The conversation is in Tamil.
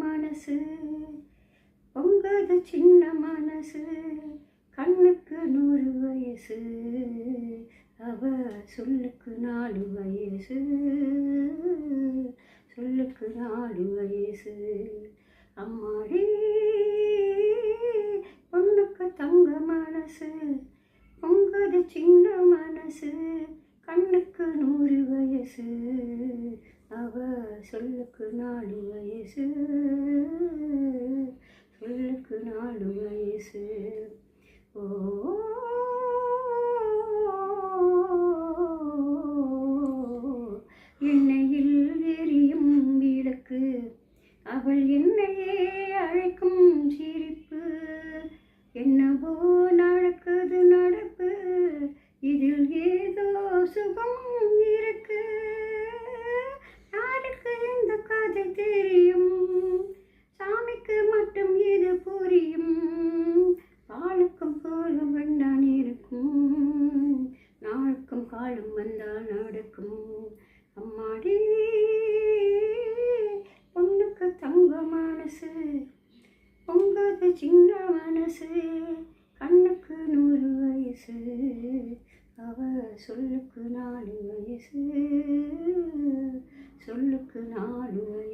மனசு பொங்குது சின்ன மனசு கண்ணுக்கு 100 வயசு அவ சொல்லுக்கு 4 வயசு சொல்லுக்கு 4 வயசு அம்மாடி பொண்ணுக்கு தங்க மனசு பொங்குது சின்ன மனசு கண்ணுக்கு 100 வயசு அவ சொல்லுக்கு 4 வயசு சொல்லுக்கு 4 வயசு ஓ எண்ணெயில் எரியும் விளக்கு அவள் என்னையே அழைக்கும் சிரிப்பு என்னவோ நடக்குது நடப்பு இதில் ஏதோ சுகம் இருக்கு யாருக்கு இந்த கதை தெரியும் சாமிக்கு மட்டும் இது புரியும் பாலுக்கும் போலும் வேண்டான் இருக்கும் நாளுக்கும் காலம் வந்தால் நடக்கும் அம்மாடி பொண்ணுக்கு தங்க மனசு பொங்குது சின்ன மனசு கண்ணுக்கு 100 வயசு அவ சொல்லுக்கு 4 வயசு சொல்லுக்கு 4 வயசு